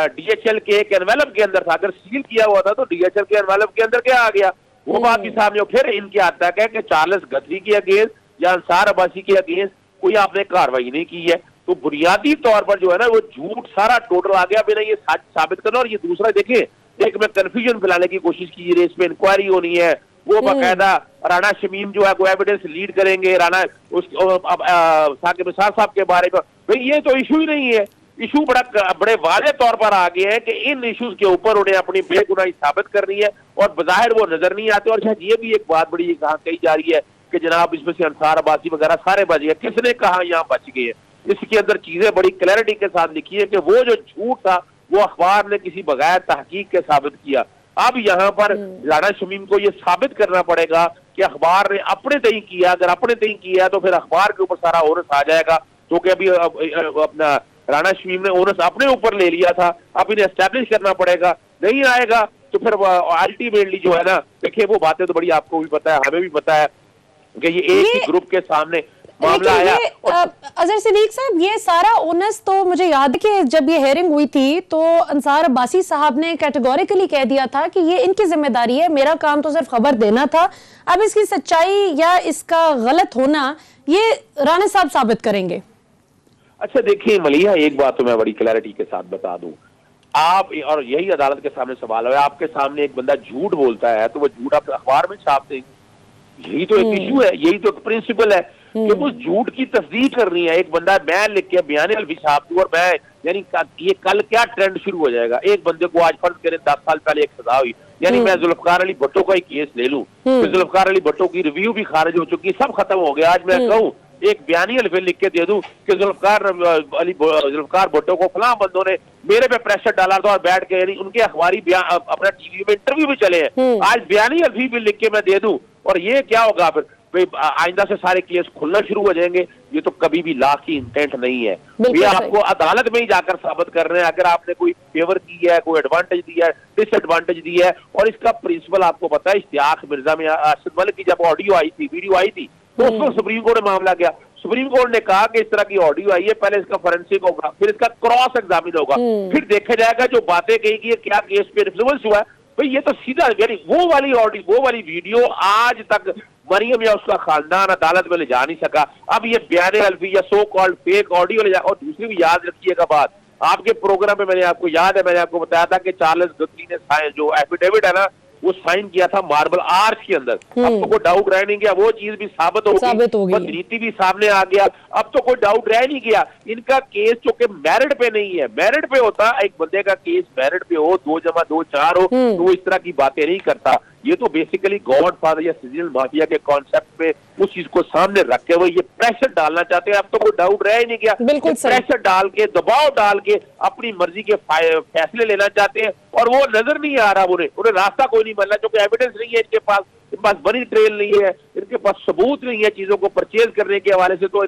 डीएचएल के एक एनवेलप के अंदर था। अगर सील किया हुआ था तो डीएचएल के एनवेलप के अंदर क्या आ गया, वो बात भी सामने। फिर इनके आता है कि चार्ल्स गदरी के अगेंस्ट या अंसार अब्बासी के अगेंस्ट कोई आपने कार्रवाई नहीं की है। तो बुनियादी तौर पर जो है ना, वो झूठ सारा टोटल आ गया बिना ये सच साबित करना। और ये दूसरा देखें, एक में कंफ्यूजन फैलाने की कोशिश की रही है, इसमें इंक्वायरी होनी है, वो बाकायदा राना शमीम जो है वो एविडेंस लीड करेंगे राना साकिब निसार साहब के बारे में। भाई ये तो इशू ही नहीं है। इशू बड़े वाज़ेह तौर पर आ गए हैं कि इन इशूज के ऊपर उन्हें अपनी बेगुनाही साबित करनी है, और बज़ाहिर वो नजर नहीं आते। और शायद ये भी एक बात बड़ी कहा कही जा रही है कि जनाब इसमें से अंसार अब्बासी वगैरह सारे बच गए। किसने कहा यहाँ बच गए? इसके अंदर चीजें बड़ी क्लैरिटी के साथ लिखी है कि वो जो झूठ था वो अखबार ने किसी बगैर तहकीक के साबित किया। अब यहाँ पर राना शमीम को ये साबित करना पड़ेगा कि अखबार ने अपने तय किया। अगर अपने तय किया तो फिर अखबार के ऊपर सारा ओनस आ जाएगा, क्योंकि अभी अपना राना शमीम ने ओनस अपने ऊपर ले लिया था। अब इन्हें एस्टैब्लिश करना पड़ेगा। नहीं आएगा तो फिर अल्टीमेटली जो है ना, देखिए वो बातें तो बड़ी आपको भी पता है, हमें भी पता है कि ये एक ही ग्रुप के सामने मामला आया। अजहर सिद्दीक साहब, ये सारा ओनस तो मुझे याद है कि जब ये हेयरिंग हुई थी तो अंसार अब्बासी साहब ने कैटेगोरिकली कह दिया था कि ये इनकी जिम्मेदारी है, मेरा काम तो सिर्फ खबर देना था। अब इसकी सच्चाई या इसका गलत होना ये राना साहब साबित करेंगे। अच्छा देखिए मलिहा, एक बात तो मैं बड़ी क्लैरिटी के साथ बता दूं, आप और यही अदालत के सामने सवाल है, आपके सामने एक बंदा झूठ बोलता है तो वो झूठ आप अखबार में छाप देंगे। यही तो एक इशू है, यही तो एक प्रिंसिपल है कि उस झूठ की तस्दीक करनी है। एक बंदा मैं लिख के बयान हल्फी छाप दूं और मैं यानी ये कल क्या ट्रेंड शुरू हो जाएगा। एक बंदे को आज फर्ज करें 10 साल पहले एक सजा हुई, यानी मैं जुल्फकार अली भुट्टो का ही केस ले लूं, फिर जुल्फकार अली भुट्टो की रिव्यू भी खारिज हो चुकी, सब खत्म हो गया। आज मैं कहूं ایک بیانیہ لفظ لکھ کے دے دوں کہ ذوالفقار بھٹو کو فلاں بندوں نے میرے پہ پریشر ڈالا تھا اور بیٹھ کے, یعنی ان کے اخباری اپنا ٹی وی میں انٹرویو بھی چلے ہیں, آج بیانیہ لفظ بھی لکھ کے میں دے دوں, اور یہ کیا ہوگا پھر آئندہ سے سارے کیس کھلنا شروع ہو جائیں گے. یہ تو کبھی بھی لا کی انٹینٹ نہیں ہے, یہ آپ کو عدالت میں ہی جا کر ثابت کر رہے ہیں اگر آپ نے کوئی فیور کی ہے, کوئی ایڈوانٹیج دیا ہے, ڈس ایڈوانٹیج دی ہے. اور اس کا پرنسپل آپ کو پتا ہے, اشتیاق مرزا میں ارشد ملک کی جب آڈیو آئی تھی, ویڈیو آئی تھی, تو اس وقت سپریم کورٹ میں معاملہ گیا. سپریم کورٹ نے کہا کہ اس طرح کی آڈیو آئی ہے, پہلے اس کا فورینسک ہوگا, پھر اس کا کراس ایگزامن ہوگا, پھر دیکھا جائے گا جو باتیں کہی کہ کیا کیس پہ ریفلیکس ہوا ہے. بھئی یہ تو سیدھا, یعنی وہ والی آڈیو, وہ والی ویڈیو آج تک مریم یا اس کا خاندان عدالت میں لے جا نہیں سکا. اب یہ بیان الفی یا سو کالڈ فیک آڈیو لے جا. اور دوسری بھی یاد رکھیے گا بات, آپ کے پروگرام میں نے آپ کو یاد ہے, میں نے آپ کو بتایا تھا کہ چارلس گتری نے جو ایفیڈیوٹ ہے نا وہ سائن کیا تھا ماربل آرچ کے اندر. اب تو کوئی ڈاؤٹ رہ نہیں گیا, وہ چیز بھی ثابت ہو گئی, بدنیتی بھی سامنے آ گیا, اب تو کوئی ڈاؤٹ رہ نہیں گیا. ان کا کیس چونکہ میرٹ پہ نہیں ہے, میرٹ پہ ہوتا ایک بندے کا کیس میرٹ پہ ہو, 2+2 4 ہو, تو وہ اس طرح کی باتیں نہیں کرتا. یہ تو بیسیکلی گاڈ فادر یا سیزنل مافیا کے کانسیپٹ پہ اس چیز کو سامنے رکھ کے وہ یہ پریشر ڈالنا چاہتے ہیں. اب تو کوئی ڈاؤٹ رہ ہی نہیں گیا, پریشر ڈال کے, دباؤ ڈال کے اپنی مرضی کے فیصلے لینا چاہتے ہیں, اور وہ نظر نہیں آ رہا, انہیں راستہ کوئی نہیں مل رہا, کیونکہ ایویڈنس نہیں ہے ان کے پاس, ان کے پاس بنی ٹریل نہیں ہے, ان کے پاس ثبوت نہیں ہے چیزوں کو پرچیز کرنے کے حوالے سے. تو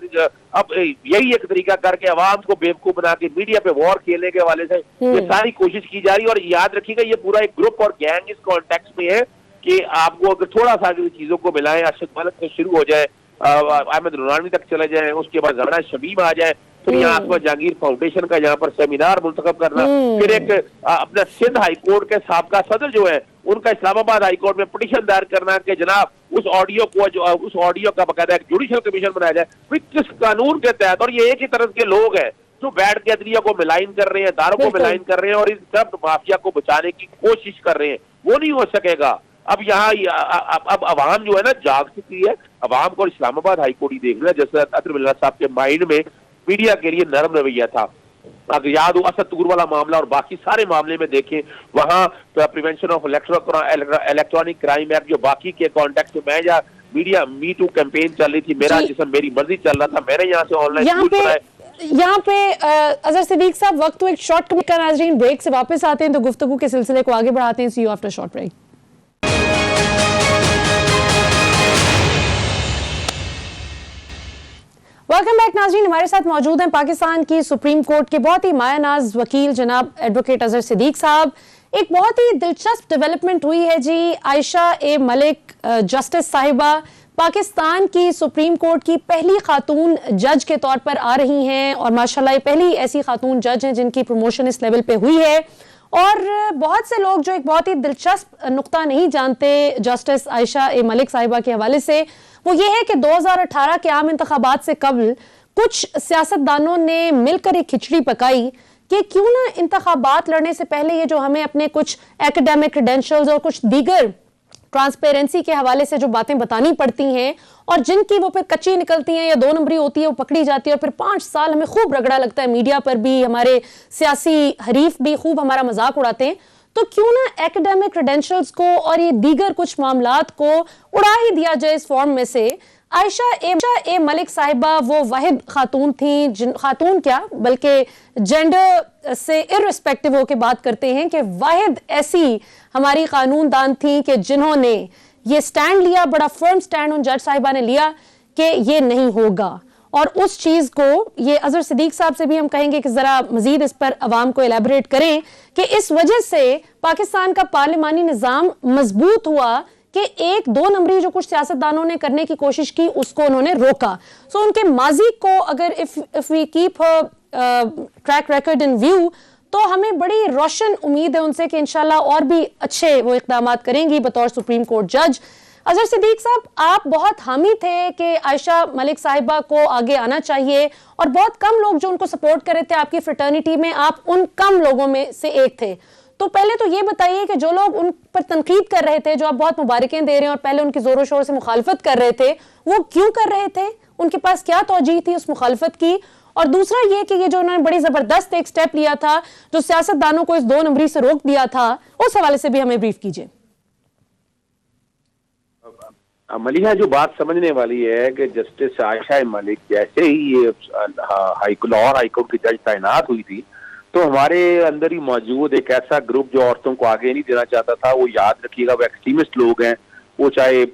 اب یہی ایک طریقہ کر کے عوام کو بیوقوف بنا کے میڈیا پہ وار کھیلنے کے حوالے سے یہ ساری کوشش کی جا رہی ہے. اور یاد رکھیے گا یہ پورا ایک گروپ اور گینگ اس کانٹیکس میں ہے کہ آپ کو اگر تھوڑا سا چیزوں کو ملائیں, ارشد ملک سے شروع ہو جائے, احمد نورانی تک چلے جائیں, اس کے بعد زمانہ شبیب آ جائے, پھر یہاں آسما جہانگیر فاؤنڈیشن کا یہاں پر سیمینار منتخب کرنا, پھر ایک اپنا سندھ ہائی کورٹ کے سابقہ صدر جو ہے ان کا اسلام آباد ہائی کورٹ میں پٹیشن دائر کرنا کہ جناب اس آڈیو کو, جو اس آڈیو کا باقاعدہ ایک جوڈیشل کمیشن بنایا جائے. پھر کس قانون کے تحت؟ اور یہ ایک ہی طرح کے لوگ ہیں جو بیٹھ کے عدلیہ کو ملائن کر رہے ہیں, اداروں کو ملائن کر رہے ہیں, اور اس سب مافیا کو بچانے کی کوشش کر رہے ہیں. وہ نہیں ہو سکے گا. اب یہاں اب عوام جو ہے نا جاگ چکی ہے, عوام کو اسلام آباد ہائی کورٹ ہی دیکھ رہا ہے. جیسے اطہر اللہ صاحب کے مائنڈ میں میڈیا کے لیے نرم رویہ تھا, اگر یاد ہو اسد طور والا معاملہ اور باقی سارے معاملے میں دیکھیں, وہاں prevention of electronic crime act جو باقی کے کانٹیکٹ میں یا میڈیا می ٹو کیمپین چل رہی تھی, میرا جسم میری مرضی چل رہا تھا, میں نے یہاں سے آن لائن یہاں پہ اظہر صدیق صاحب وقت ایک شارٹ کمنٹ کا, ناظرین بریک سے واپس آتے ہیں تو گفتگو کے سلسلے کو آگے بڑھاتے ہیں. See you after short break. Welcome back ناظرین, ہمارے ساتھ موجود ہیں پاکستان کی سپریم کورٹ کے بہت ہی مایہ ناز وکیل جناب ایڈوکیٹ اظہر صدیق صاحب. ایک بہت ہی دلچسپ ڈیولپمنٹ ہوئی ہے جی, عائشہ اے ملک جسٹس صاحبہ پاکستان کی سپریم کورٹ کی پہلی خاتون جج کے طور پر آ رہی ہیں, اور ماشاءاللہ یہ پہلی ایسی خاتون جج ہیں جن کی پروموشن اس لیول پہ ہوئی ہے. اور بہت سے لوگ جو ایک بہت ہی دلچسپ نقطہ نہیں جانتے جسٹس عائشہ اے ملک صاحبہ کے حوالے سے, وہ یہ ہے کہ 2018 کے عام انتخابات سے قبل کچھ سیاستدانوں نے مل کر ایک کھچڑی پکائی کہ کیوں نہ انتخابات لڑنے سے پہلے یہ جو ہمیں اپنے کچھ ایکیڈیمک کریڈینشلز اور کچھ دیگر ٹرانسپیرنسی کے حوالے سے جو باتیں بتانی پڑتی ہیں اور جن کی وہ پھر کچی نکلتی ہیں یا 2 نمبری ہوتی ہے, وہ پکڑی جاتی ہے, اور پھر 5 سال ہمیں خوب رگڑا لگتا ہے, میڈیا پر بھی ہمارے سیاسی حریف بھی خوب ہمارا مذاق اڑاتے ہیں. تو کیوں نہ ایکیڈیمک کریڈینشلز کو اور یہ دیگر کچھ معاملات کو اڑا ہی دیا جائے اس فارم میں سے. عائشہ اے ملک صاحبہ وہ واحد خاتون تھیں, خاتون کیا بلکہ جینڈر سے ارسپیکٹو ہو کے بات کرتے ہیں کہ واحد ایسی ہماری قانون دان تھیں کہ جنہوں نے یہ سٹینڈ لیا, بڑا فرم سٹینڈ ان جج صاحبہ نے لیا کہ یہ نہیں ہوگا. اور اس چیز کو یہ اظہر صدیق صاحب سے بھی ہم کہیں گے کہ ذرا مزید اس پر عوام کو الیبوریٹ کریں کہ اس وجہ سے پاکستان کا پارلیمانی نظام مضبوط ہوا کہ 1-2 نمبری جو کچھ سیاستدانوں نے کرنے کی کوشش کی اس کو انہوں نے روکا. سو ان کے ماضی کو اگر if we keep track record in view تو ہمیں بڑی روشن امید ہے ان سے کہ انشاءاللہ اور بھی اچھے وہ اقدامات کریں گی بطور سپریم کورٹ جج. اظہر صدیق صاحب, آپ بہت حامی تھے کہ عائشہ ملک صاحبہ کو آگے آنا چاہیے, اور بہت کم لوگ جو ان کو سپورٹ کر رہے تھے آپ کی فریٹرنیٹی میں, آپ ان کم لوگوں میں سے ایک تھے. تو پہلے تو یہ بتائیے کہ جو لوگ ان پر تنقید کر رہے تھے, جو آپ بہت مبارکیں دے رہے ہیں اور پہلے ان کی زور و شور سے مخالفت کر رہے تھے, وہ کیوں کر رہے تھے, ان کے پاس کیا توجیہ تھی اس مخالفت کی؟ اور دوسرا یہ کہ یہ جو انہوں نے بڑی زبردست ایک سٹیپ لیا تھا جو سیاستدانوں کو اس 2 نمبری سے روک دیا تھا, اس حوالے سے بھی ہمیں بریف کیجئے. मलिहा जो बात समझने वाली है कि जस्टिस आयशा मलिक जैसे ही ये लाहौर हाईकोर्ट की जज तैनात हुई थी, तो हमारे अंदर ही मौजूद एक ऐसा ग्रुप जो औरतों को आगे नहीं देना चाहता था, वो याद रखिएगा वो एक्सट्रीमिस्ट लोग हैं, वो चाहे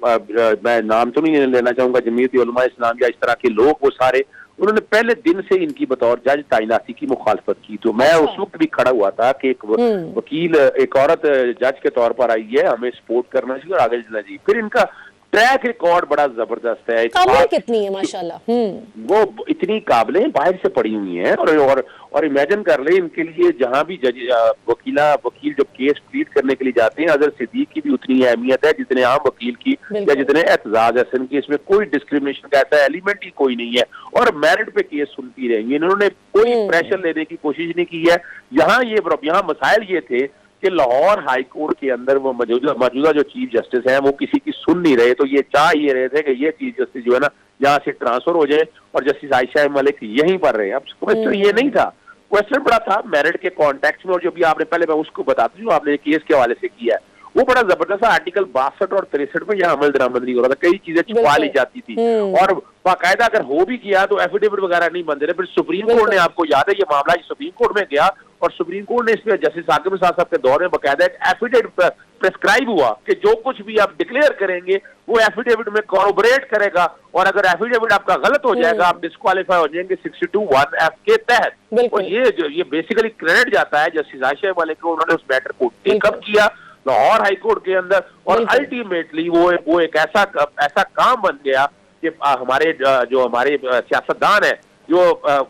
मैं नाम तो नहीं लेना चाहूंगा, जमीयत उलमा इस्लाम या इस तरह के लोग, वो सारे उन्होंने पहले दिन से इनकी बतौर जज तैनाती की मुखालफत की। तो मैं उस वक्त भी खड़ा हुआ था कि एक वकील, एक औरत जज के तौर पर आई है, हमें सपोर्ट करना चाहिए और आगे चलना चाहिए। फिर इनका ट्रैक रिकॉर्ड बड़ा जबरदस्त है। काबिल कितनी है माशाल्लाह, वो इतनी काबिलें बाहर से पड़ी हुई हैं और इमेजिन कर ले, इनके लिए जहां भी जज वकील जो केस प्लीड करने के लिए जाते हैं, अजहर सिद्दीक की भी उतनी अहमियत है जितने आम वकील की या जितने एतजाज हसन की। इसमें कोई डिस्क्रिमिनेशन का ऐसा एलिमेंट ही कोई नहीं है और मेरिट पे केस सुनती रहेंगी। इन्होंने कोई प्रेशर लेने की कोशिश नहीं की है। यहाँ मसाइल ये थे कि लाहौर हाई कोर्ट के अंदर वो मौजूदा जो चीफ जस्टिस हैं वो किसी की सुन नहीं रहे, तो ये चाह ये रहे थे कि ये चीफ जस्टिस जो है ना यहाँ से ट्रांसफर हो जाए और जस्टिस आयशा मलिक यहीं पर रहे। अब क्वेश्चन ये नहीं था, क्वेश्चन बड़ा था मेरिट के कॉन्टेक्स्ट में, और जो भी आपने पहले मैं उसको बताती हूँ, आपने केस के हवाले से किया है, वो बड़ा जबरदस्त आर्टिकल 62 और 63 में यहाँ अमल दरामद नहीं हो रहा था, कई चीजें छुपा ली जाती थी और बाकायदा अगर हो भी किया तो एफिडेविट वगैरह नहीं बनते थे। फिर सुप्रीम कोर्ट ने, आपको याद है ये मामला सुप्रीम कोर्ट में गया और सुप्रीम कोर्ट ने इसमें जस्टिस साकिब निसार साहब के दौर में बाकायदा एक एफिडेविट प्रेस्क्राइब हुआ कि जो कुछ भी आप डिक्लेयर करेंगे वो एफिडेविट में कॉरोबोरेट करेगा, और अगर एफिडेविट आपका गलत हो जाएगा आप डिस्क्वालीफाई हो जाएंगे 62(1)(f) के तहत। और ये बेसिकली क्रेडिट जाता है जस्टिस आयशा मलिक को, उन्होंने उस मैटर को टेकअप किया लाहौर हाई कोर्ट के अंदर और अल्टीमेटली वो एक ऐसा काम बन गया कि हमारे सियासतदान है जो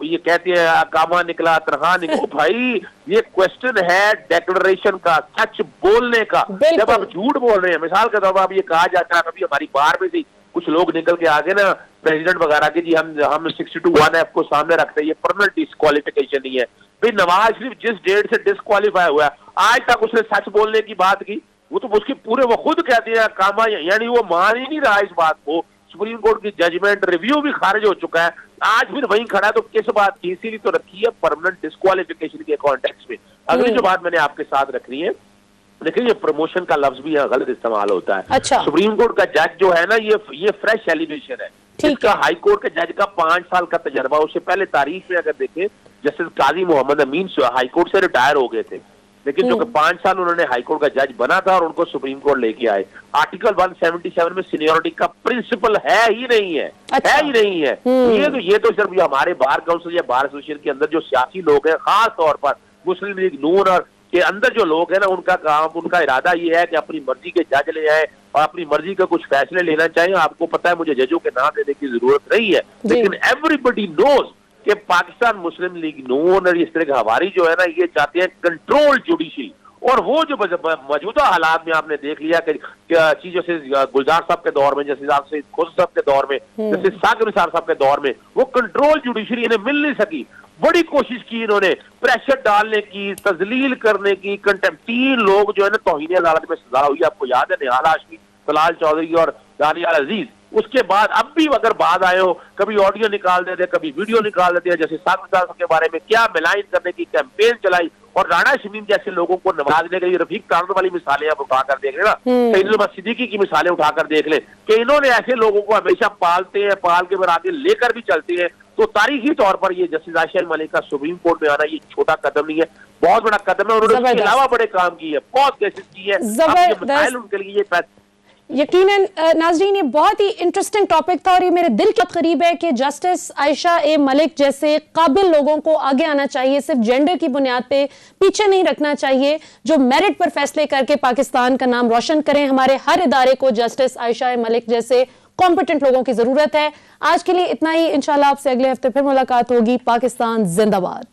ये कहते हैं कामा निकला तरहा निकला, भाई ये क्वेश्चन है डिक्लेरेशन का, सच बोलने का। जब आप झूठ बोल रहे हैं, मिसाल के तौर पर आप ये कहा जाता है, कभी हमारी बार में से कुछ लोग निकल के आगे ना प्रेसिडेंट वगैरह के, जी हम 62(1)(f) को सामने रखते हैं, ये परमानेंट डिस्क्वालिफिकेशन नहीं है। भाई नवाज शरीफ जिस डेट से डिस्क्वालीफाई हुआ आज तक उसने सच बोलने की बात की, वो तो उसके पूरे वो खुद कहते हैं कामा, यानी वो मान ही नहीं रहा इस बात को। सुप्रीम कोर्ट की जजमेंट रिव्यू भी खारिज हो चुका है, आज फिर वहीं खड़ा है, तो किस बात की? इसीलिए तो रखी है परमानेंट डिस्क्वालिफिकेशन के कॉन्टेक्स्ट में। अगली जो बात मैंने आपके साथ रखनी है, देखिए ये प्रमोशन का लफ्ज भी यहाँ गलत इस्तेमाल होता है। अच्छा। सुप्रीम कोर्ट का जज जो है ना, ये फ्रेश एलिवेशन है। इसका हाई कोर्ट के जज का 5 साल का तजर्बा, उससे पहले तारीख में अगर देखें जस्टिस काजी मोहम्मद अमीन हाई कोर्ट से रिटायर हो गए थे, लेकिन जो कि 5 साल उन्होंने हाईकोर्ट का जज बना था और उनको सुप्रीम कोर्ट लेके आए। आर्टिकल 177 में सीनियरिटी का प्रिंसिपल है ही नहीं है। अच्छा। है ही नहीं है। ये तो सिर्फ हमारे बार काउंसिल या बार एसोसिएशन के अंदर जो सियासी लोग हैं, खास तौर पर मुस्लिम लीग नून और के अंदर जो लोग हैं ना, उनका काम, उनका इरादा ये है कि अपनी मर्जी के जज ले आए और अपनी मर्जी का कुछ फैसले लेना चाहिए। आपको पता है मुझे जजों के नाम लेने की जरूरत नहीं है, लेकिन एवरीबडी नोज कि पाकिस्तान मुस्लिम लीग नून और इस तरह के हवारी जो है ना, ये चाहते हैं कंट्रोल जुडिशरी, और वो जो मौजूदा हालात में आपने देख लिया कि जैसे गुलजार साहब के दौर में, जैसे खुद साहब के दौर में, जैसे साकिब निसार साहब के दौर में, वो कंट्रोल जुडिशरी इन्हें मिल नहीं सकी। बड़ी कोशिश की इन्होंने प्रेशर डालने की, तजलील करने की, कंटेम्प्ट। 3 लोग जो है ना तौहीन अदालत में सजा हुई, आपको याद है, निहाल हाशमी, तलाल चौधरी और दानियाल अजीज। उसके बाद अब भी अगर बात आए हो, कभी ऑडियो निकाल देते, कभी वीडियो निकाल देते हैं, जैसे साकिब के बारे में क्या मिलाइन करने की कैंपेन चलाई, और राणा शमीम जैसे लोगों को नवाजने के लिए रफीक तारन वाली मिसालें आप उठाकर देख लें ना, सईद सिद्दीकी की मिसालें उठाकर देख लें कि इन्होंने ऐसे लोगों को हमेशा पालते हैं, पाल के फिर आगे लेकर भी चलते हैं। तो तारीखी तौर पर ये जस्टिस आयशा मलिक का सुप्रीम कोर्ट में आना ये छोटा कदम नहीं है, बहुत बड़ा कदम है। उन्होंने इसके अलावा बड़े काम किए हैं, बहुत केसेस किए हैं, उनके लिए ये यकीनन नाज़रीन ये बहुत ही इंटरेस्टिंग टॉपिक था और ये मेरे दिल के करीब है कि जस्टिस आयशा मलिक जैसे काबिल लोगों को आगे आना चाहिए, सिर्फ जेंडर की बुनियाद पे पीछे नहीं रखना चाहिए, जो मेरिट पर फैसले करके पाकिस्तान का नाम रोशन करें। हमारे हर इदारे को जस्टिस आयशा मलिक जैसे कॉम्पिटेंट लोगों की जरूरत है। आज के लिए इतना ही, इंशाल्लाह आपसे अगले हफ्ते फिर मुलाकात होगी। पाकिस्तान जिंदाबाद।